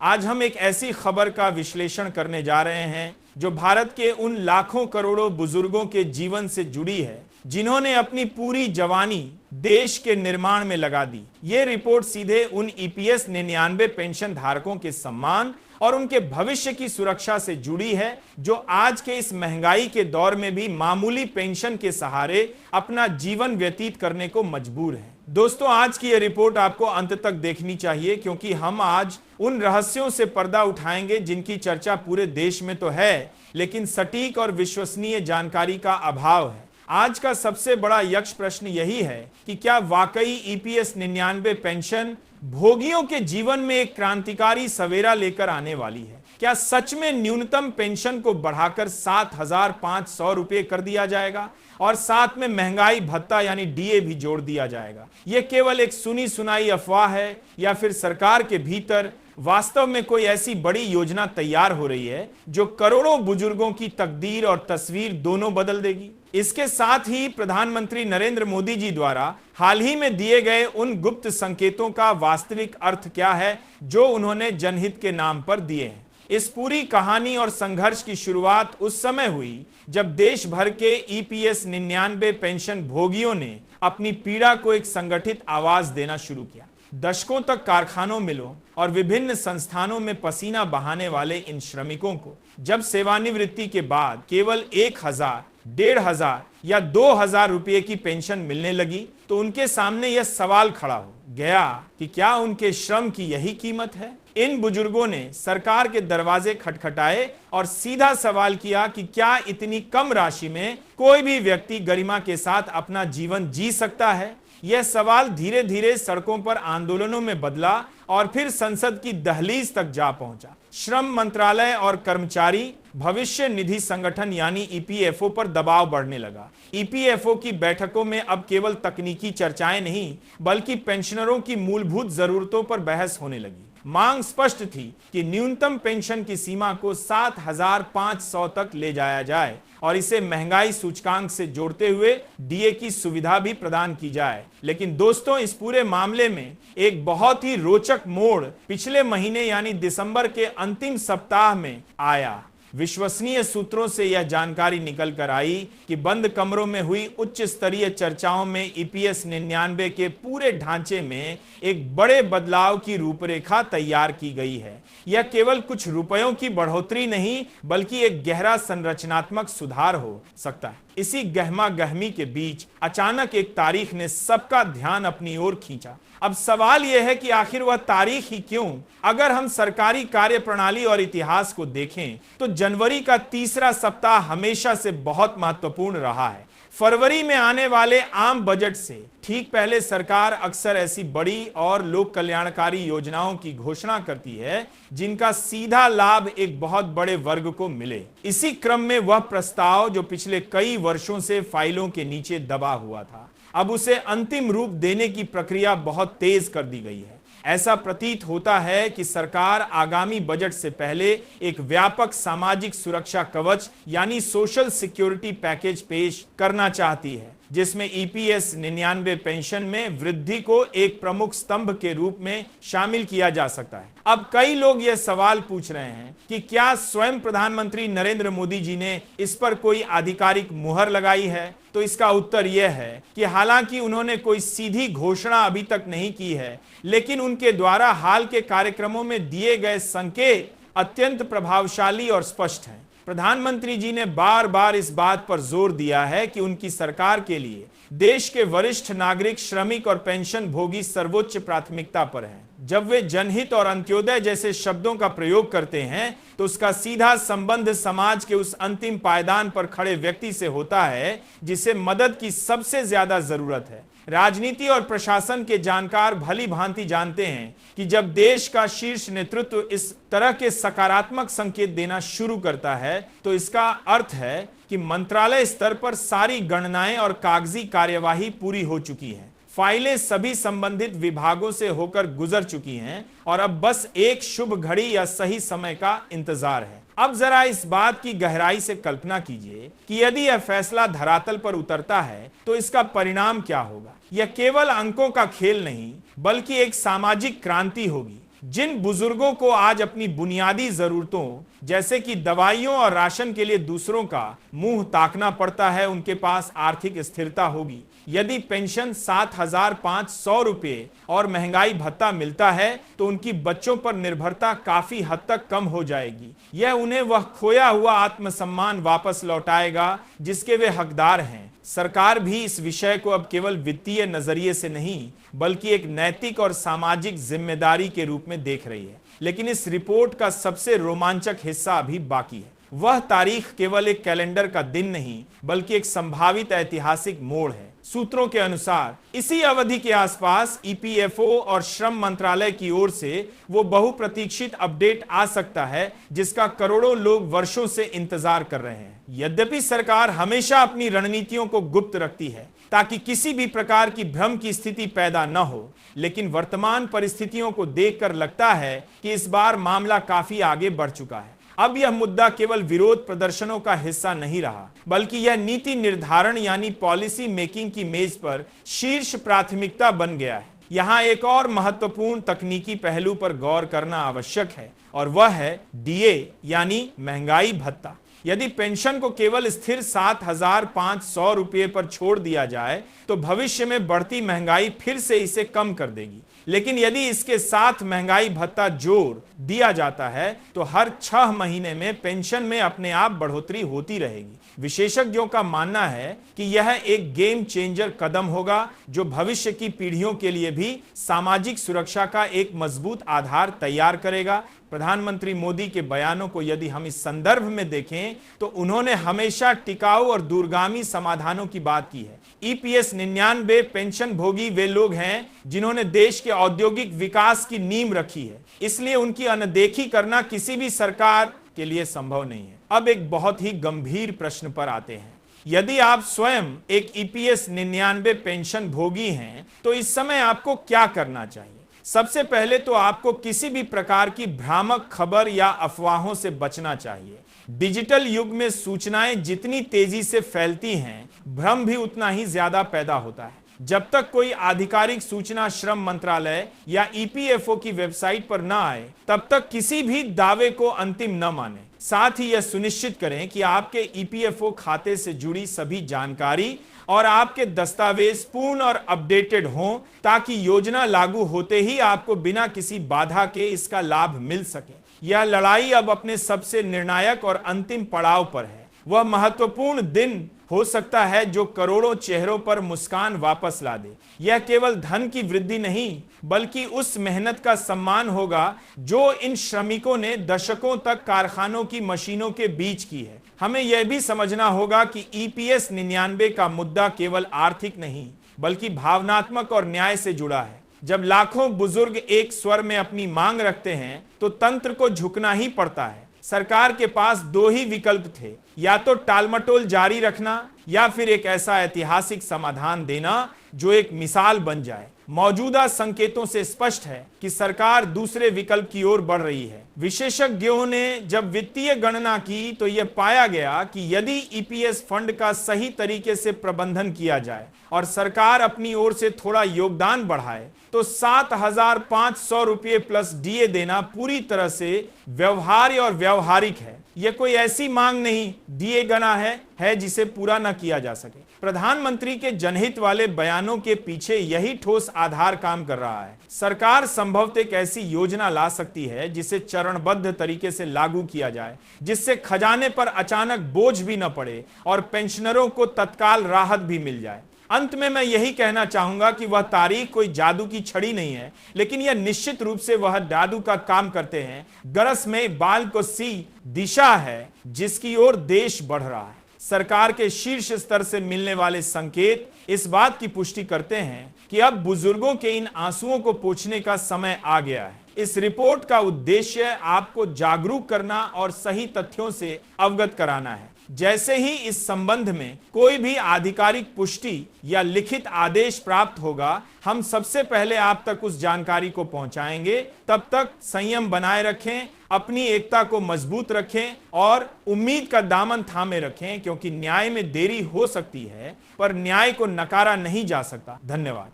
आज हम एक ऐसी खबर का विश्लेषण करने जा रहे हैं जो भारत के उन लाखों करोड़ों बुजुर्गों के जीवन से जुड़ी है जिन्होंने अपनी पूरी जवानी देश के निर्माण में लगा दी। ये रिपोर्ट सीधे उन ईपीएस 99 पेंशन धारकों के सम्मान और उनके भविष्य की सुरक्षा से जुड़ी है जो आज के इस महंगाई के दौर में भी मामूली पेंशन के सहारे अपना जीवन व्यतीत करने को मजबूर है। दोस्तों, आज की यह रिपोर्ट आपको अंत तक देखनी चाहिए क्योंकि हम आज उन रहस्यों से पर्दा उठाएंगे जिनकी चर्चा पूरे देश में तो है, लेकिन सटीक और विश्वसनीय जानकारी का अभाव है। आज का सबसे बड़ा यक्ष प्रश्न यही है कि क्या वाकई ईपीएस 99 पेंशन भोगियों के जीवन में एक क्रांतिकारी सवेरा लेकर आने वाली है? क्या सच में न्यूनतम पेंशन को बढ़ाकर 7,500 रुपये कर दिया जाएगा और साथ में महंगाई भत्ता यानी डीए भी जोड़ दिया जाएगा? यह केवल एक सुनी सुनाई अफवाह है या फिर सरकार के भीतर वास्तव में कोई ऐसी बड़ी योजना तैयार हो रही है जो करोड़ों बुजुर्गों की तकदीर और तस्वीर दोनों बदल देगी? इसके साथ ही प्रधानमंत्री नरेंद्र मोदी जी द्वारा हाल ही में दिए गए उन गुप्त संकेतों का वास्तविक अर्थ क्या है जो उन्होंने जनहित के नाम पर दिए हैं। इस पूरी कहानी और संघर्ष की शुरुआत उस समय हुई जब देश भर के ईपीएस 99 पेंशन भोगियों ने अपनी पीड़ा को एक संगठित आवाज देना शुरू किया। दशकों तक कारखानों, मिलों और विभिन्न संस्थानों में पसीना बहाने वाले इन श्रमिकों को जब सेवानिवृत्ति के बाद केवल 1,000, 1,500 या 2,000 रुपये की पेंशन मिलने लगी तो उनके सामने यह सवाल खड़ा हो गया कि क्या उनके श्रम की यही कीमत है? इन बुजुर्गों ने सरकार के दरवाजे खटखटाए और सीधा सवाल किया कि क्या इतनी कम राशि में कोई भी व्यक्ति गरिमा के साथ अपना जीवन जी सकता है? यह सवाल धीरे धीरे सड़कों पर आंदोलनों में बदला और फिर संसद की दहलीज तक जा पहुंचा। श्रम मंत्रालय और कर्मचारी भविष्य निधि संगठन यानी ईपीएफओ पर दबाव बढ़ने लगा। ईपीएफओ की बैठकों में अब केवल तकनीकी चर्चाएं नहीं बल्कि पेंशनरों की मूलभूत जरूरतों पर बहस होने लगी। मांग स्पष्ट थी कि न्यूनतम पेंशन की सीमा को 7,500 तक ले जाया जाए और इसे महंगाई सूचकांक से जोड़ते हुए डीए की सुविधा भी प्रदान की जाए। लेकिन दोस्तों, इस पूरे मामले में एक बहुत ही रोचक मोड़ पिछले महीने यानी दिसंबर के अंतिम सप्ताह में आया। विश्वसनीय सूत्रों से यह जानकारी निकल कर आई कि बंद कमरों में हुई उच्च स्तरीय चर्चाओं में ईपीएस 99 के पूरे ढांचे में एक बड़े बदलाव की रूपरेखा तैयार की गई है। यह केवल कुछ रुपयों की बढ़ोतरी नहीं बल्कि एक गहरा संरचनात्मक सुधार हो सकता है। इसी गहमा गहमी के बीच अचानक एक तारीख ने सबका ध्यान अपनी ओर खींचा। अब सवाल यह है कि आखिर वह तारीख ही क्यों? अगर हम सरकारी कार्यप्रणाली और इतिहास को देखें तो जनवरी का तीसरा सप्ताह हमेशा से बहुत महत्वपूर्ण रहा है। फरवरी में आने वाले आम बजट से ठीक पहले सरकार अक्सर ऐसी बड़ी और लोक कल्याणकारी योजनाओं की घोषणा करती है जिनका सीधा लाभ एक बहुत बड़े वर्ग को मिले। इसी क्रम में वह प्रस्ताव जो पिछले कई वर्षों से फाइलों के नीचे दबा हुआ था, अब उसे अंतिम रूप देने की प्रक्रिया बहुत तेज कर दी गई है। ऐसा प्रतीत होता है कि सरकार आगामी बजट से पहले एक व्यापक सामाजिक सुरक्षा कवच यानी सोशल सिक्योरिटी पैकेज पेश करना चाहती है जिसमें ईपीएस 99 पेंशन में वृद्धि को एक प्रमुख स्तंभ के रूप में शामिल किया जा सकता है। अब कई लोग यह सवाल पूछ रहे हैं कि क्या स्वयं प्रधानमंत्री नरेंद्र मोदी जी ने इस पर कोई आधिकारिक मुहर लगाई है? तो इसका उत्तर यह है कि हालांकि उन्होंने कोई सीधी घोषणा अभी तक नहीं की है, लेकिन उनके द्वारा हाल के कार्यक्रमों में दिए गए संकेत अत्यंत प्रभावशाली और स्पष्ट हैं। प्रधानमंत्री जी ने बार बार इस बात पर जोर दिया है कि उनकी सरकार के लिए देश के वरिष्ठ नागरिक, श्रमिक और पेंशन भोगी सर्वोच्च प्राथमिकता पर हैं। जब वे जनहित और अंत्योदय जैसे शब्दों का प्रयोग करते हैं तो उसका सीधा संबंध समाज के उस अंतिम पायदान पर खड़े व्यक्ति से होता है जिसे मदद की सबसे ज्यादा जरूरत है। राजनीति और प्रशासन के जानकार भली भांति जानते हैं कि जब देश का शीर्ष नेतृत्व इस तरह के सकारात्मक संकेत देना शुरू करता है तो इसका अर्थ है कि मंत्रालय स्तर पर सारी गणनाएं और कागजी कार्यवाही पूरी हो चुकी है। फाइलें सभी संबंधित विभागों से होकर गुजर चुकी हैं और अब बस एक शुभ घड़ी या सही समय का इंतजार है। अब जरा इस बात की गहराई से कल्पना कीजिए कि यदि यह फैसला धरातल पर उतरता है तो इसका परिणाम क्या होगा। यह केवल अंकों का खेल नहीं बल्कि एक सामाजिक क्रांति होगी। जिन बुजुर्गों को आज अपनी बुनियादी जरूरतों जैसे कि दवाइयों और राशन के लिए दूसरों का मुंह ताकना पड़ता है, उनके पास आर्थिक स्थिरता होगी। यदि पेंशन 7,500 रुपये और महंगाई भत्ता मिलता है तो उनकी बच्चों पर निर्भरता काफी हद तक कम हो जाएगी। यह उन्हें वह खोया हुआ आत्मसम्मान वापस लौटाएगा जिसके वे हकदार हैं। सरकार भी इस विषय को अब केवल वित्तीय नजरिए से नहीं बल्कि एक नैतिक और सामाजिक जिम्मेदारी के रूप में देख रही है। लेकिन इस रिपोर्ट का सबसे रोमांचक हिस्सा अभी बाकी है। वह तारीख केवल एक कैलेंडर का दिन नहीं बल्कि एक संभावित ऐतिहासिक मोड़ है। सूत्रों के अनुसार इसी अवधि के आसपास ईपीएफओ और श्रम मंत्रालय की ओर से वो बहुप्रतीक्षित अपडेट आ सकता है जिसका करोड़ों लोग वर्षों से इंतजार कर रहे हैं। यद्यपि सरकार हमेशा अपनी रणनीतियों को गुप्त रखती है ताकि किसी भी प्रकार की भ्रम की स्थिति पैदा न हो, लेकिन वर्तमान परिस्थितियों को देखकर लगता है कि इस बार मामला काफी आगे बढ़ चुका है। अब यह मुद्दा केवल विरोध प्रदर्शनों का हिस्सा नहीं रहा बल्कि यह नीति निर्धारण यानी पॉलिसी मेकिंग की मेज पर शीर्ष प्राथमिकता बन गया है। यहाँ एक और महत्वपूर्ण तकनीकी पहलू पर गौर करना आवश्यक है और वह है डीए यानी महंगाई भत्ता। यदि पेंशन को केवल स्थिर 7,500 रुपये पर छोड़ दिया जाए तो भविष्य में बढ़ती महंगाई फिर से इसे कम कर देगी, लेकिन यदि इसके साथ महंगाई भत्ता जोड़ दिया जाता है तो हर 6 महीने में पेंशन में अपने आप बढ़ोतरी होती रहेगी। विशेषज्ञों का मानना है कि यह एक गेम चेंजर कदम होगा जो भविष्य की पीढ़ियों के लिए भी सामाजिक सुरक्षा का एक मजबूत आधार तैयार करेगा। प्रधानमंत्री मोदी के बयानों को यदि हम इस संदर्भ में देखें तो उन्होंने हमेशा टिकाऊ और दूरगामी समाधानों की बात की है। ईपीएस 99 पेंशन भोगी वे लोग हैं जिन्होंने देश के औद्योगिक विकास की नींव रखी है, इसलिए उनकी अनदेखी करना किसी भी सरकार के लिए संभव नहीं है। अब एक बहुत ही गंभीर प्रश्न पर आते हैं। यदि आप स्वयं एक ईपीएस 99 पेंशन भोगी हैं तो इस समय आपको क्या करना चाहिए? सबसे पहले तो आपको किसी भी प्रकार की भ्रामक खबर या अफवाहों से बचना चाहिए। डिजिटल युग में सूचनाएं जितनी तेजी से फैलती हैं, भ्रम भी उतना ही ज्यादा पैदा होता है। जब तक कोई आधिकारिक सूचना श्रम मंत्रालय या ईपीएफओ की वेबसाइट पर न आए, तब तक किसी भी दावे को अंतिम न माने। साथ ही यह सुनिश्चित करें कि आपके ईपीएफओ खाते से जुड़ी सभी जानकारी और आपके दस्तावेज पूर्ण और अपडेटेड हों ताकि योजना लागू होते ही आपको बिना किसी बाधा के इसका लाभ मिल सके। यह लड़ाई अब अपने सबसे निर्णायक और अंतिम पड़ाव पर है। वह महत्वपूर्ण दिन हो सकता है जो करोड़ों चेहरों पर मुस्कान वापस ला दे। यह केवल धन की वृद्धि नहीं बल्कि उस मेहनत का सम्मान होगा जो इन श्रमिकों ने दशकों तक कारखानों की मशीनों के बीच की है। हमें यह भी समझना होगा कि ईपीएस 99 का मुद्दा केवल आर्थिक नहीं बल्कि भावनात्मक और न्याय से जुड़ा है। जब लाखों बुजुर्ग एक स्वर में अपनी मांग रखते हैं तो तंत्र को झुकना ही पड़ता है। सरकार के पास 2 ही विकल्प थे, या तो टालमटोल जारी रखना या फिर एक ऐसा ऐतिहासिक समाधान देना जो एक मिसाल बन जाए। मौजूदा संकेतों से स्पष्ट है कि सरकार दूसरे विकल्प की ओर बढ़ रही है। विशेषज्ञों ने जब वित्तीय गणना की तो यह पाया गया कि यदि ईपीएस फंड का सही तरीके से प्रबंधन किया जाए और सरकार अपनी ओर से थोड़ा योगदान बढ़ाए तो 7,500 रुपये प्लस डीए देना पूरी तरह से व्यवहार्य और व्यवहारिक है। यह कोई ऐसी मांग नहीं दिए गना है जिसे पूरा न किया जा सके। प्रधानमंत्री के जनहित वाले बयानों के पीछे यही ठोस आधार काम कर रहा है। सरकार संभवतः एक ऐसी योजना ला सकती है जिसे चरणबद्ध तरीके से लागू किया जाए, जिससे खजाने पर अचानक बोझ भी न पड़े और पेंशनरों को तत्काल राहत भी मिल जाए। अंत में मैं यही कहना चाहूंगा कि वह तारीख कोई जादू की छड़ी नहीं है, लेकिन यह निश्चित रूप से वह जादू का काम करते हैं गरज में बाल को सी दिशा है जिसकी ओर देश बढ़ रहा है। सरकार के शीर्ष स्तर से मिलने वाले संकेत इस बात की पुष्टि करते हैं कि अब बुजुर्गों के इन आंसुओं को पोंछने का समय आ गया है। इस रिपोर्ट का उद्देश्य आपको जागरूक करना और सही तथ्यों से अवगत कराना है। जैसे ही इस संबंध में कोई भी आधिकारिक पुष्टि या लिखित आदेश प्राप्त होगा, हम सबसे पहले आप तक उस जानकारी को पहुंचाएंगे। तब तक संयम बनाए रखें, अपनी एकता को मजबूत रखें और उम्मीद का दामन थामे रखें, क्योंकि न्याय में देरी हो सकती है पर न्याय को नकारा नहीं जा सकता। धन्यवाद।